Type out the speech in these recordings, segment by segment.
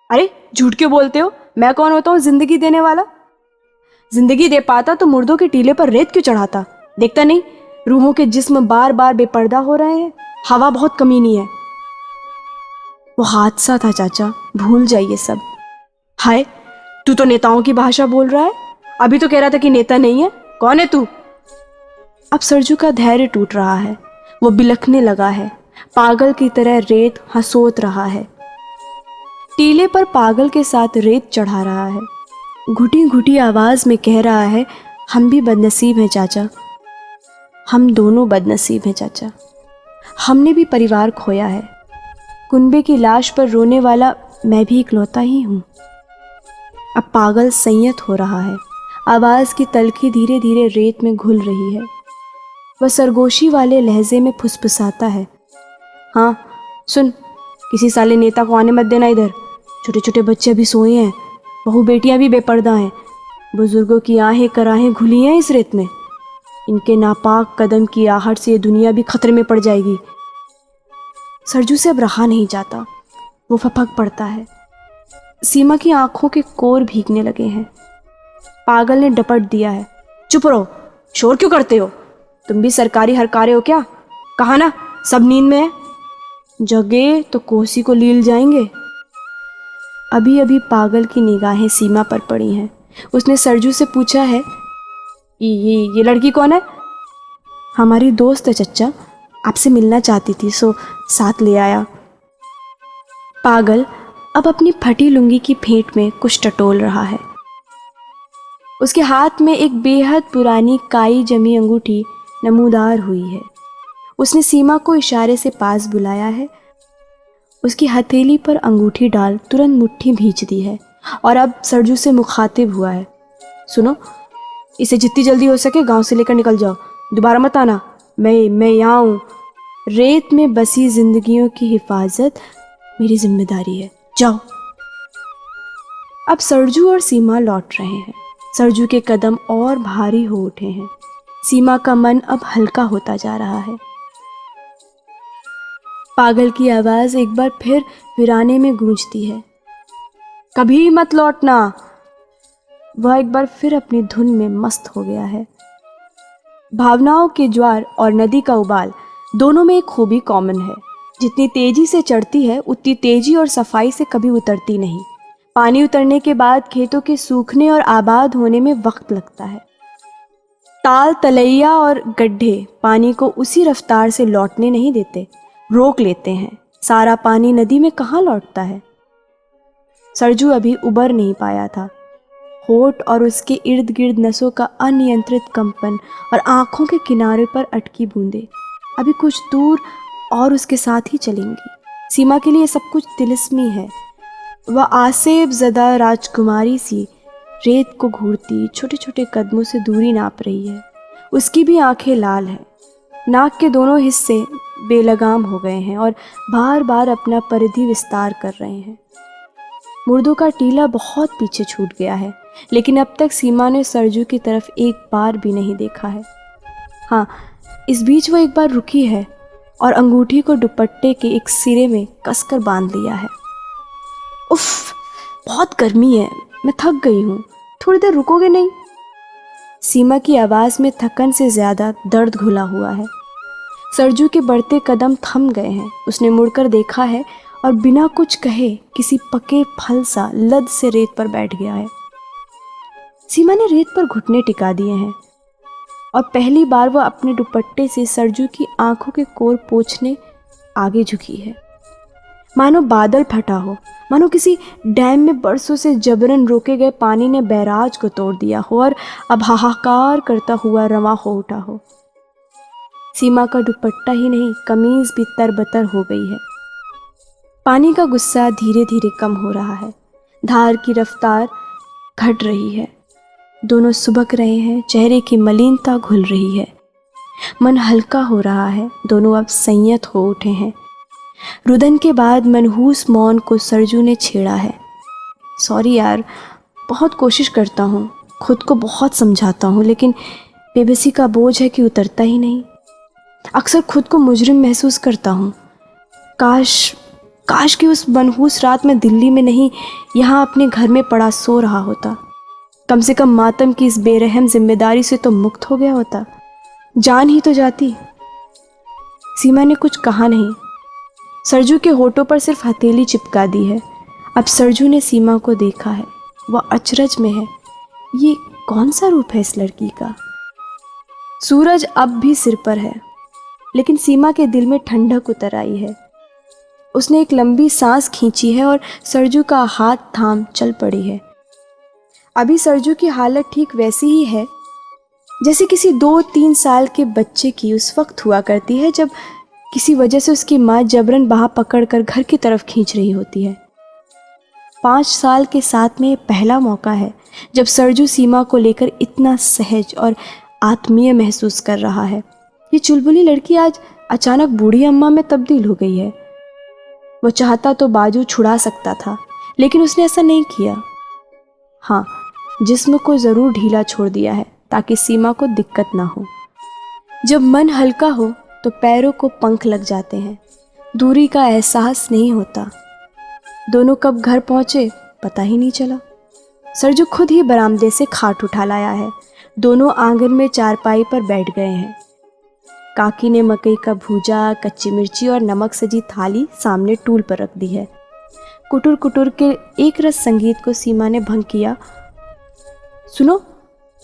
अरे झूठ क्यों बोलते हो? मैं कौन होता हूँ जिंदगी देने वाला? जिंदगी दे पाता तो मुर्दों के टीले पर रेत क्यों चढ़ाता? देखता नहीं रूहों के जिस्म बार बार बेपर्दा हो रहे हैं। हवा बहुत कमीनी है। वो हादसा था चाचा, भूल जाइए सब। हाय, तू तो नेताओं की भाषा बोल रहा है। अभी तो कह रहा था कि नेता नहीं है। कौन है तू? अब सरजू का धैर्य टूट रहा है। वो बिलखने लगा है, पागल की तरह रेत हंसोत रहा है। टीले पर पागल के साथ रेत चढ़ा रहा है। घुटी घुटी आवाज में कह रहा है, हम भी बदनसीब हैं चाचा, हम दोनों बदनसीब हैं चाचा। हमने भी परिवार खोया है। कुनबे की लाश पर रोने वाला मैं भी इकलौता ही हूँ। अब पागल संयत हो रहा है। आवाज की तलखी धीरे धीरे रेत में घुल रही है। वह सरगोशी वाले लहजे में फुसफुसाता है, हाँ सुन, किसी साले नेता को आने मत देना इधर। छोटे छोटे बच्चे अभी सोए हैं, बहू बेटियां भी बेपर्दा हैं, बुजुर्गों की आहें कराहें घुली हैं इस रेत में। इनके नापाक कदम की आहट से ये दुनिया भी खतरे में पड़ जाएगी। सरजू से अब रहा नहीं जाता। वो फपक पड़ता है। सीमा की आंखों के कोर भीगने लगे हैं। पागल ने डपट दिया है, चुप रहो, शोर क्यों करते हो? तुम भी सरकारी हरकारे हो क्या? कहा ना सब नींद में है। जगे तो कोसी को लील जाएंगे। अभी अभी पागल की निगाहें सीमा पर पड़ी हैं। उसने सरजू से पूछा है, ये लड़की कौन है? हमारी दोस्त है चच्चा, आपसे मिलना चाहती थी सो साथ ले आया। पागल अब अपनी फटी लुंगी की फेंट में कुछ टटोल रहा है। उसके हाथ में एक बेहद पुरानी काई जमी अंगूठी नमूदार हुई है। उसने सीमा को इशारे से पास बुलाया है। उसकी हथेली पर अंगूठी डाल तुरंत मुट्ठी भींच दी है और अब सरजू से मुखातिब हुआ है, सुनो, इसे जितनी जल्दी हो सके गांव से लेकर निकल जाओ, दोबारा मत आना। मैं यहाँ हूँ। रेत में बसी जिंदगियों की हिफाजत मेरी जिम्मेदारी है, जाओ। अब सरजू और सीमा लौट रहे हैं। सरजू के कदम और भारी हो उठे हैं। सीमा का मन अब हल्का होता जा रहा है। पागल की आवाज एक बार फिर वीराने में गूंजती है, कभी मत लौटना। वह एक बार फिर अपनी धुन में मस्त हो गया है। भावनाओं के ज्वार और नदी का उबाल दोनों में एक खूबी कॉमन है, जितनी तेजी से चढ़ती है उतनी तेजी और सफाई से कभी उतरती नहीं। पानी उतरने के बाद खेतों के सूखने और आबाद होने में वक्त लगता है। ताल तलैया और गड्ढे पानी को उसी रफ्तार से लौटने नहीं देते, रोक लेते हैं। सारा पानी नदी में कहाँ लौटता है? सरजू अभी उबर नहीं पाया था। होठ और उसके इर्द गिर्द नसों का अनियंत्रित कंपन और आंखों के किनारे पर अटकी बूंदें अभी कुछ दूर और उसके साथ ही चलेंगी। सीमा के लिए सब कुछ तिलिस्मी है। वह आसेब ज़दा राजकुमारी सी रेत को घूरती छोटे छोटे कदमों से दूरी नाप रही है। उसकी भी आंखें लाल हैं। नाक के दोनों हिस्से बेलगाम हो गए हैं और बार बार अपना परिधि विस्तार कर रहे हैं। मुर्दों का टीला बहुत पीछे छूट गया है, लेकिन अब तक सीमा ने सरजू की तरफ एक बार भी नहीं देखा है। हाँ, इस बीच वो एक बार रुकी है और अंगूठी को दुपट्टे के एक सिरे में कसकर बांध लिया है। उफ, बहुत गर्मी है, मैं थक गई हूँ, थोड़ी देर रुकोगे नहीं? सीमा की आवाज़ में थकन से ज़्यादा दर्द घुला हुआ है। सरजू के बढ़ते कदम थम गए हैं। उसने मुड़कर देखा है और बिना कुछ कहे किसी पके फल सा लद से रेत पर बैठ गया है। सीमा ने रेत पर घुटने टिका दिए हैं और पहली बार वह अपने दुपट्टे से सरजू की आंखों के कोर पोंछने आगे झुकी है। मानो बादल फटा हो, मानो किसी डैम में बरसों से जबरन रोके गए पानी ने बैराज को तोड़ दिया हो और अब हाहाकार करता हुआ रवा हो उठा हो। सीमा का दुपट्टा ही नहीं, कमीज भी तरबतर हो गई है। पानी का गुस्सा धीरे धीरे कम हो रहा है। धार की रफ्तार घट रही है। दोनों सुबक रहे हैं। चेहरे की मलिनता घुल रही है। मन हल्का हो रहा है। दोनों अब संयत हो उठे हैं। रुदन के बाद मनहूस मौन को सरजू ने छेड़ा है। सॉरी यार, बहुत कोशिश करता हूँ, खुद को बहुत समझाता हूँ, लेकिन बेबसी का बोझ है कि उतरता ही नहीं। अक्सर खुद को मुजरिम महसूस करता हूँ। काश काश कि उस मनहूस रात में दिल्ली में नहीं, यहाँ अपने घर में पड़ा सो रहा होता। कम से कम मातम की इस बेरहम जिम्मेदारी से तो मुक्त हो गया होता। जान ही तो जाती। सीमा ने कुछ कहा नहीं। सरजू के होठों पर सिर्फ हथेली चिपका दी है। अब सरजू ने सीमा को देखा है। वह अचरज में है। ये कौन सा रूप है इस लड़की का? सूरज अब भी सिर पर है, लेकिन सीमा के दिल में ठंडक उतर आई है। उसने एक लंबी सांस खींची है और सरजू का हाथ थाम चल पड़ी है। अभी सरजू की हालत ठीक वैसी ही है जैसे किसी 2-3 साल के बच्चे की उस वक्त हुआ करती है जब किसी वजह से उसकी माँ जबरन बाह पकड़कर घर की तरफ खींच रही होती है। 5 साल के साथ में पहला मौका है जब सरजू सीमा को लेकर इतना सहज और आत्मीय महसूस कर रहा है। ये चुलबुली लड़की आज अचानक बूढ़ी अम्मा में तब्दील हो गई है। वो चाहता तो बाजू छुड़ा सकता था, लेकिन उसने ऐसा नहीं किया। हाँ, जिस्म को ज़रूर ढीला छोड़ दिया है ताकि सीमा को दिक्कत ना हो। जब मन हल्का हो तो पैरों को पंख लग जाते हैं। दूरी का एहसास नहीं होता। दोनों कब घर पहुंचे पता ही नहीं चला। सरजू खुद ही बरामदे से खाट उठा लाया है। दोनों आंगन में चारपाई पर बैठ गए हैं। काकी ने मकई का भूजा, कच्ची मिर्ची और नमक सजी थाली सामने टूल पर रख दी है। कुटुर कुटुर के एक रस संगीत को सीमा ने भंग किया। सुनो,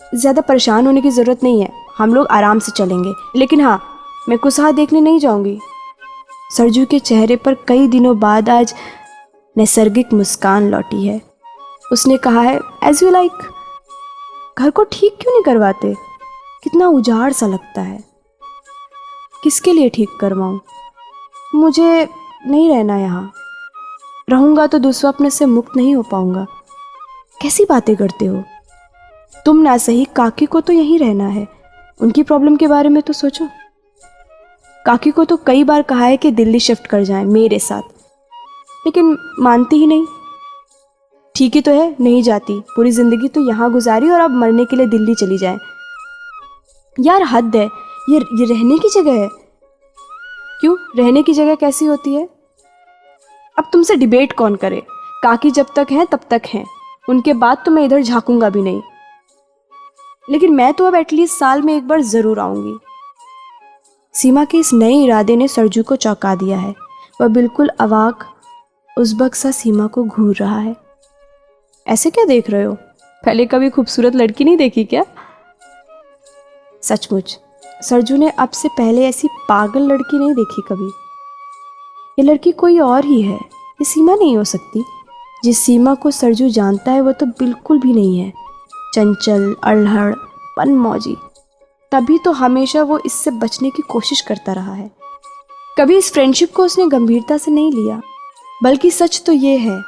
ज़्यादा परेशान होने की ज़रूरत नहीं है। हम लोग आराम से चलेंगे, लेकिन हाँ, मैं कुसहा देखने नहीं जाऊंगी। सरजू के चेहरे पर कई दिनों बाद आज नैसर्गिक मुस्कान लौटी है। उसने कहा है, एज यू लाइक। घर को ठीक क्यों नहीं करवाते? कितना उजाड़ सा लगता है। किसके लिए ठीक करवाऊं? मुझे नहीं रहना यहाँ। रहूंगा तो दुस्वप्न से मुक्त नहीं हो पाऊंगा। कैसी बातें करते हो? तुम ना सही, काकी को तो यहीं रहना है। उनकी प्रॉब्लम के बारे में तो सोचो। काकी को तो कई बार कहा है कि दिल्ली शिफ्ट कर जाएं मेरे साथ, लेकिन मानती ही नहीं। ठीक ही तो है, नहीं जाती। पूरी जिंदगी तो यहाँ गुजारी और अब मरने के लिए दिल्ली चली जाए। यार हद है। ये रहने की जगह है। क्यों, रहने की जगह कैसी होती है? अब तुमसे डिबेट कौन करे? काकी जब तक हैं तब तक हैं। उनके बाद तो मैं इधर झांकूंगा भी नहीं। लेकिन मैं तो अब एटलीस्ट साल में एक बार जरूर आऊंगी। सीमा के इस नए इरादे ने सरजू को चौंका दिया है। वह बिल्कुल अवाक उज़्बक सा सीमा को घूर रहा है। ऐसे क्या देख रहे हो? पहले कभी खूबसूरत लड़की नहीं देखी क्या? सचमुच सरजू ने अब से पहले ऐसी पागल लड़की नहीं देखी कभी। ये लड़की कोई और ही है। ये सीमा नहीं हो सकती। जिस सीमा को सरजू जानता है वो तो बिल्कुल भी नहीं है। चंचल, अल्हड़, पनमौजी। तभी तो हमेशा वो इससे बचने की कोशिश करता रहा है। कभी इस फ्रेंडशिप को उसने गंभीरता से नहीं लिया। बल्कि सच तो ये है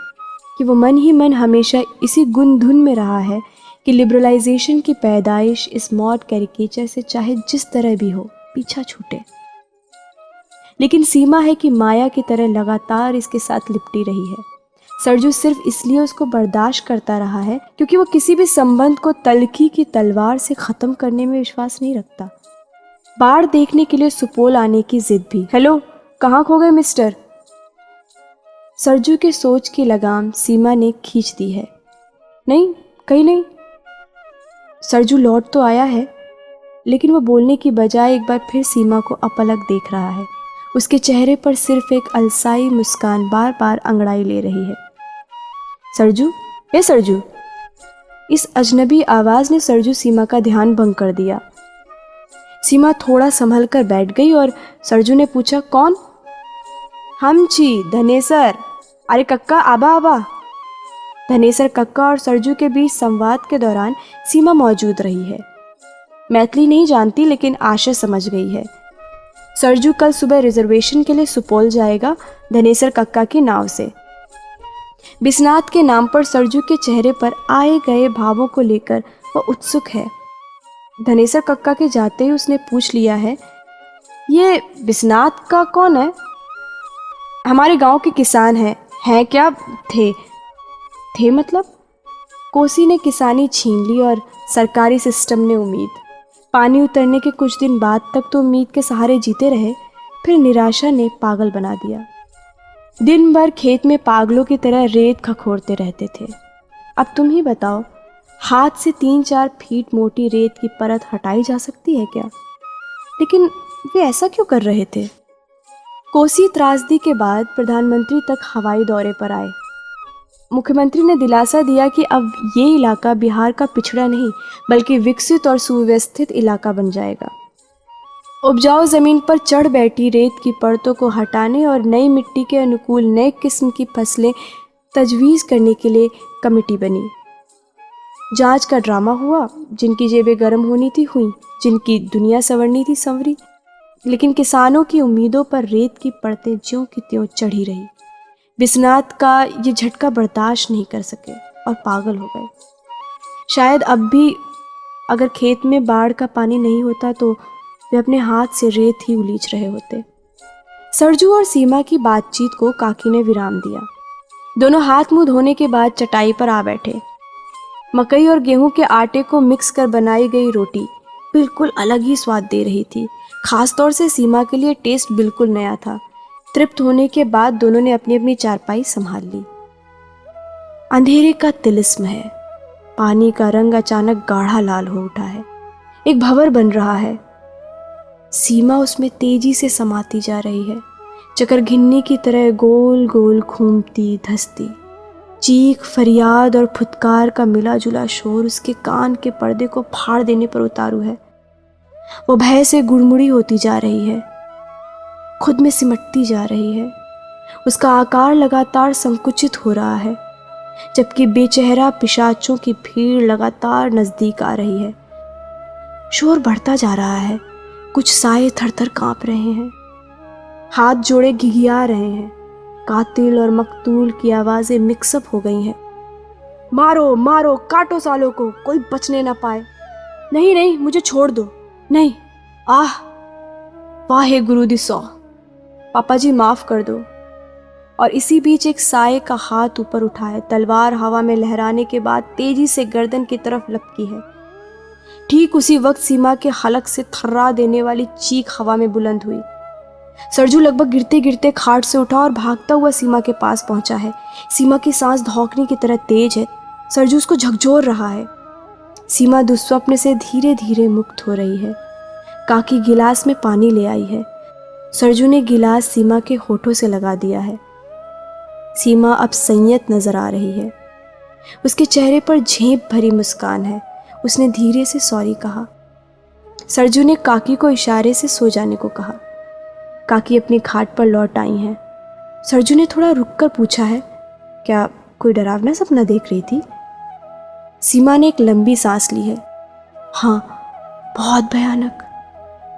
कि वो मन ही मन हमेशा इसी गुन धुन में रहा है कि लिबरलाइजेशन की पैदाइश इस मॉड कैरिकेचर से चाहे जिस तरह भी हो पीछा छूटे। लेकिन सीमा है कि माया की तरह लगातार इसके साथ लिपटी रही है। सरजू सिर्फ इसलिए उसको बर्दाश्त करता रहा है क्योंकि वो किसी भी संबंध को तलखी की तलवार से ख़त्म करने में विश्वास नहीं रखता। बाढ़ देखने के लिए सुपौल आने की जिद भी। हेलो, कहाँ खो गए मिस्टर? सरजू के सोच की लगाम सीमा ने खींच दी है। नहीं, कहीं नहीं। सरजू लौट तो आया है, लेकिन वो बोलने की बजाय एक बार फिर सीमा को अपलक देख रहा है। उसके चेहरे पर सिर्फ एक अलसाई मुस्कान बार बार अंगड़ाई ले रही है। सरजू, ए सरजू। इस अजनबी आवाज़ ने सरजू सीमा का ध्यान भंग कर दिया। सीमा थोड़ा संभल कर बैठ गई और सरजू ने पूछा, कौन? हम छी, धनेसर। अरे कक्का, आबा आबा। धनेसर कक्का और सरजू के बीच संवाद के दौरान सीमा मौजूद रही है। मैथिली नहीं जानती, लेकिन आशा समझ गई है। सरजू कल सुबह रिजर्वेशन के लिए सुपौल जाएगा, धनेसर कक्का की नाव से। बिस्नाथ के नाम पर सरजू के चेहरे पर आए गए भावों को लेकर वह उत्सुक है। धनेसर कक्का के जाते ही उसने पूछ लिया है, ये बिस्नाथ का कौन है? हमारे गांव के किसान हैं क्या? थे मतलब? कोसी ने किसानी छीन ली और सरकारी सिस्टम ने उम्मीद। पानी उतरने के कुछ दिन बाद तक तो उम्मीद के सहारे जीते रहे, फिर निराशा ने पागल बना दिया। दिन भर खेत में पागलों की तरह रेत खखोरते रहते थे। अब तुम ही बताओ, हाथ से 3-4 फीट मोटी रेत की परत हटाई जा सकती है क्या? लेकिन वे ऐसा क्यों कर रहे थे? कोसी त्रासदी के बाद प्रधानमंत्री तक हवाई दौरे पर आए। मुख्यमंत्री ने दिलासा दिया कि अब ये इलाका बिहार का पिछड़ा नहीं बल्कि विकसित और सुव्यवस्थित इलाका बन जाएगा। उपजाऊ जमीन पर चढ़ बैठी रेत की परतों को हटाने और नई मिट्टी के अनुकूल नए किस्म की फसलें तजवीज़ करने के लिए कमेटी बनी। जांच का ड्रामा हुआ। जिनकी जेबें गर्म होनी थी हुई, जिनकी दुनिया संवरनी थी संवरी। लेकिन किसानों की उम्मीदों पर रेत की परतें ज्यों की त्यों चढ़ी रही। विश्वनाथ का ये झटका बर्दाश्त नहीं कर सके और पागल हो गए। शायद अब भी अगर खेत में बाढ़ का पानी नहीं होता तो वे अपने हाथ से रेत ही उलीच रहे होते। सरजू और सीमा की बातचीत को काकी ने विराम दिया। दोनों हाथ मुंह धोने के बाद चटाई पर आ बैठे। मकई और गेहूं के आटे को मिक्स कर बनाई गई रोटी बिल्कुल अलग ही स्वाद दे रही थी। खासतौर से सीमा के लिए टेस्ट बिल्कुल नया था। तृप्त होने के बाद दोनों ने अपनी अपनी चारपाई संभाल ली। अंधेरे का तिलिस्म है। पानी का रंग अचानक गाढ़ा लाल हो उठा है। एक भंवर बन रहा है। सीमा उसमें तेजी से समाती जा रही है, चकरघिन्नी की तरह गोल गोल घूमती धसती। चीख, फरियाद और फुटकार का मिला जुला शोर उसके कान के पर्दे को फाड़ देने पर उतारू है। वो भय से गुड़मुड़ी होती जा रही है, खुद में सिमटती जा रही है। उसका आकार लगातार संकुचित हो रहा है, जबकि बेचेहरा पिशाचों की भीड़ लगातार नजदीक आ रही है। शोर बढ़ता जा रहा है। कुछ साए थरथर कांप रहे हैं, हाथ जोड़े घिघिया रहे हैं। कातिल और मकतूल की आवाजें मिक्सअप हो गई हैं। मारो मारो, काटो सालों को, कोई बचने ना पाए। नहीं नहीं, मुझे छोड़ दो। नहीं, आह, वाहे गुरु दी सौ, पापा जी माफ कर दो। और इसी बीच एक साए का हाथ ऊपर उठा है। तलवार हवा में लहराने के बाद तेजी से गर्दन की तरफ लपकी है। ठीक उसी वक्त सीमा के हलक से थर्रा देने वाली चीख हवा में बुलंद हुई। सरजू लगभग गिरते गिरते खाट से उठा और भागता हुआ सीमा के पास पहुंचा है। सीमा की सांस धौंकने की तरह तेज है। सरजू उसको झकझोर रहा है। सीमा दुस्वप्न से धीरे धीरे मुक्त हो रही है। काकी गिलास में पानी ले आई है। सरजू ने गिलास सीमा के होठों से लगा दिया है। सीमा अब संयत नजर आ रही है। उसके चेहरे पर झेप भरी मुस्कान है। उसने धीरे से सॉरी कहा। सरजू ने काकी को इशारे से सो जाने को कहा। काकी अपनी खाट पर लौट आई हैं। सरजू ने थोड़ा रुककर पूछा है, क्या कोई डरावना सपना देख रही थी? सीमा ने एक लंबी सांस ली है। हाँ, बहुत भयानक,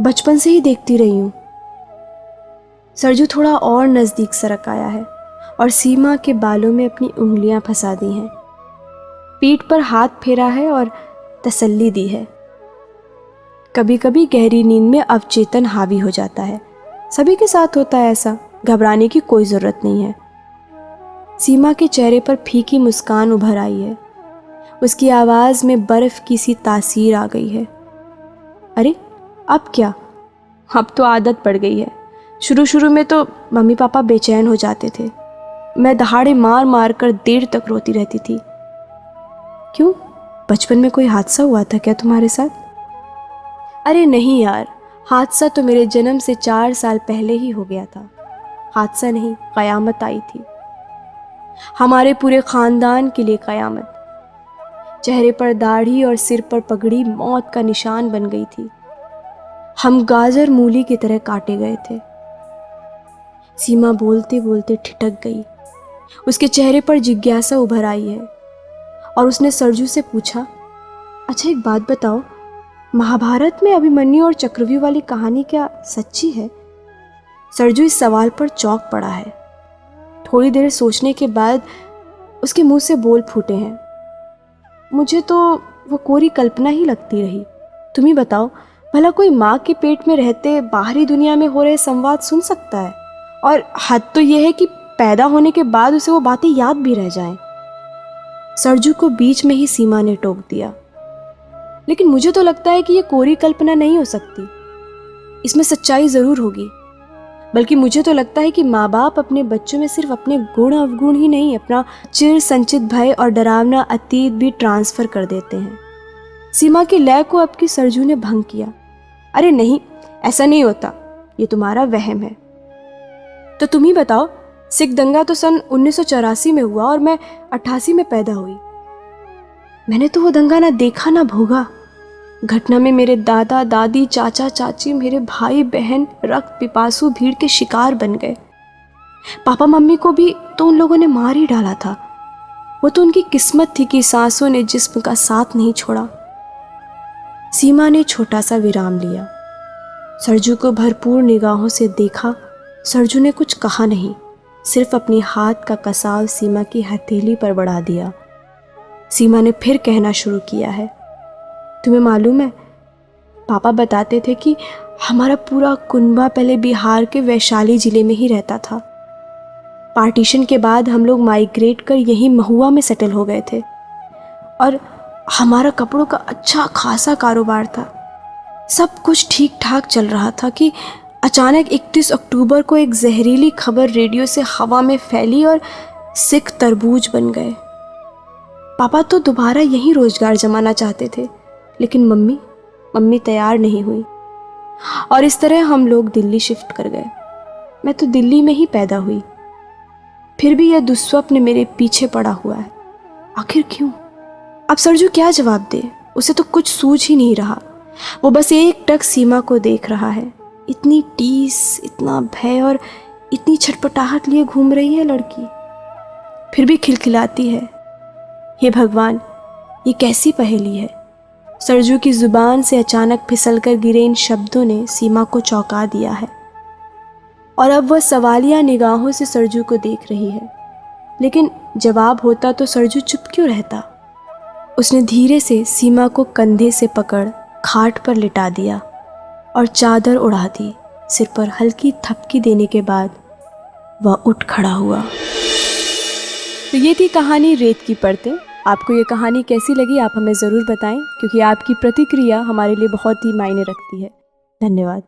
बचपन से ही देखती रही हूं। सरजू थोड़ा और नजदीक सरक आया है और सीमा के बालों में अपनी उंगलियां फंसा दी हैं। पीठ पर हाथ फेरा है और तसल्ली दी है। कभी कभी गहरी नींद में अवचेतन हावी हो जाता है। सभी के साथ होता है ऐसा, घबराने की कोई जरूरत नहीं है। सीमा के चेहरे पर फीकी मुस्कान उभर आई है। उसकी आवाज में बर्फ की सी तासीर आ गई है। अरे अब क्या? अब तो आदत पड़ गई है। शुरू शुरू में तो मम्मी पापा बेचैन हो जाते थे। मैं दहाड़े मार मार कर देर तक रोती रहती थी। क्यों, बचपन में कोई हादसा हुआ था क्या तुम्हारे साथ? अरे नहीं यार, हादसा तो मेरे जन्म से 4 साल पहले ही हो गया था। हादसा नहीं, कयामत आई थी। हमारे पूरे खानदान के लिए कयामत। चेहरे पर दाढ़ी और सिर पर पगड़ी मौत का निशान बन गई थी। हम गाजर मूली की तरह काटे गए थे। सीमा बोलते बोलते ठिठक गई। उसके चेहरे पर जिज्ञासा उभर आई है और उसने सरजू से पूछा, अच्छा एक बात बताओ, महाभारत में अभिमन्यु और चक्रव्यूह वाली कहानी क्या सच्ची है? सरजू इस सवाल पर चौंक पड़ा है। थोड़ी देर सोचने के बाद उसके मुंह से बोल फूटे हैं, मुझे तो वो कोरी कल्पना ही लगती रही। तुम ही बताओ, भला कोई माँ के पेट में रहते बाहरी दुनिया में हो रहे संवाद सुन सकता है? और हद तो यह है कि पैदा होने के बाद उसे वो बातें याद भी रह जाएं। सरजू को बीच में ही सीमा ने टोक दिया। लेकिन मुझे तो लगता है कि ये कोरी कल्पना नहीं हो सकती। इसमें सच्चाई जरूर होगी। बल्कि मुझे तो लगता है कि माँ बाप अपने बच्चों में सिर्फ अपने गुण अवगुण ही नहीं, अपना चिर संचित भय और डरावना अतीत भी ट्रांसफ़र कर देते हैं। सीमा की लय को अब की सरजू ने भंग किया। अरे नहीं, ऐसा नहीं होता, ये तुम्हारा वहम है। तो तुम ही बताओ, सिख दंगा तो सन 1984 में हुआ और मैं 88 में पैदा हुई। मैंने तो वो दंगा ना देखा ना भोगा। घटना में मेरे दादा दादी, चाचा चाची, मेरे भाई बहन रक्त पिपासु भीड़ के शिकार बन गए। पापा मम्मी को भी तो उन लोगों ने मार ही डाला था। वो तो उनकी किस्मत थी कि सांसों ने जिस्म का साथ नहीं छोड़ा। सीमा ने छोटा सा विराम लिया। सरजू को भरपूर निगाहों से देखा। सरजू ने कुछ कहा नहीं, सिर्फ अपनी हाथ का कसाव सीमा की हथेली पर बढ़ा दिया। सीमा ने फिर कहना शुरू किया है, तुम्हें मालूम है, पापा बताते थे कि हमारा पूरा कुनबा पहले बिहार के वैशाली ज़िले में ही रहता था। पार्टीशन के बाद हम लोग माइग्रेट कर यहीं महुआ में सेटल हो गए थे और हमारा कपड़ों का अच्छा खासा कारोबार था। सब कुछ ठीक ठाक चल रहा था कि अचानक 31 अक्टूबर को एक जहरीली खबर रेडियो से हवा में फैली और सिख तरबूज बन गए। पापा तो दोबारा यहीं रोजगार जमाना चाहते थे, लेकिन मम्मी तैयार नहीं हुई और इस तरह हम लोग दिल्ली शिफ्ट कर गए। मैं तो दिल्ली में ही पैदा हुई। फिर भी यह दुस्वप्न मेरे पीछे पड़ा हुआ है। आखिर क्यों? अब सरजू क्या जवाब दे? उसे तो कुछ सूझ ही नहीं रहा। वो बस एक टक सीमा को देख रहा है। इतनी टीस, इतना भय और इतनी छटपटाहट लिए घूम रही है लड़की, फिर भी खिलखिलाती है। हे भगवान, ये कैसी पहेली है? सरजू की जुबान से अचानक फिसलकर गिरे इन शब्दों ने सीमा को चौंका दिया है और अब वह सवालिया निगाहों से सरजू को देख रही है। लेकिन जवाब होता तो सरजू चुप क्यों रहता? उसने धीरे से सीमा को कंधे से पकड़ खाट पर लिटा दिया और चादर उड़ा दी। सिर पर हल्की थपकी देने के बाद वह उठ खड़ा हुआ। तो ये थी कहानी रेत की परतें। आपको ये कहानी कैसी लगी आप हमें ज़रूर बताएं, क्योंकि आपकी प्रतिक्रिया हमारे लिए बहुत ही मायने रखती है। धन्यवाद।